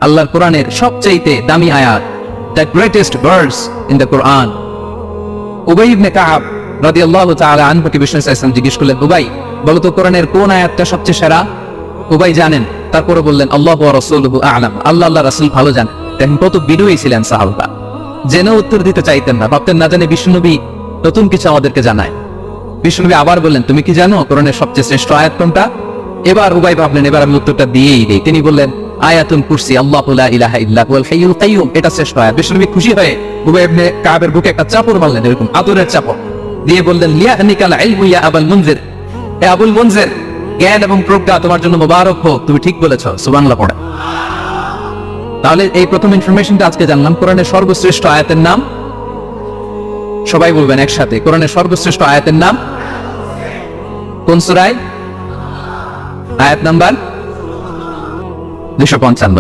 আল্লাহর কোরআনের সবচেয়ে দামি আয়াত, the greatest verse in the Quran. উবাই ইবনে কাব রাদিয়াল্লাহু তাআলা আনহুকে বিষ্ণু সাল্লাল্লাহু আলাইহি ওয়াসাল্লাম জিজ্ঞেস করলেন, উবাই বলো তো কোরআনের কোন আয়াতটা সবচেয়ে সেরা? উবাই জানেন, তারপরে বললেন আল্লাহু ওয়া রাসূলুহু আ'লাম, আল্লাহ রাসূল ভালো জানেন। দেখেন কত বিনয়ী ছিলেন সাহাবা, জেনে উত্তর দিতে চাইতেন না, ভাবতেন না জানে বিষ্ণুনবী নতুন কিছু আমাদেরকে জানায়। বিষ্ণুনবী আবার বললেন, তুমি কি জানো কোরআনের সবচেয়ে শ্রেষ্ঠ আয়াত কোনটা? এবার উবাই ভাবলেন এবার আমি উত্তরটা দিয়েই দেই। তিনি বললেন আয়াতুল কুরসি, আল্লাহু লা ইলাহা ইল্লা হুয়াল হাইয়ুল কাইয়্যুম, এটা শ্রেষ্ঠ আয়াত। বিষ্ণুনবী খুশি হয়ে উবাই ইবনে কাবের বুকে একটা চাপড় মারলেন, এরকম আদরের চাপড় দিয়ে বললেন লিয়াহনিকাল ইলমু ইয়া আবুল মুনজির, হে আবুল মুনজির, জ্ঞান এবং প্রজ্ঞা তোমার জন্য মোবারক হোক, তুমি ঠিক বলেছো, সুবহানাল্লাহ পড়ে। তাহলে এই প্রথম ইনফরমেশনটা আজকে জানলাম। কোরআনের সর্বশ্রেষ্ঠ আয়াতের নাম, সবাই বলবেন একসাথে, কোরআনের সর্বশ্রেষ্ঠ আয়াতের নাম কোন সূরায়? আয়াত নাম্বার 255।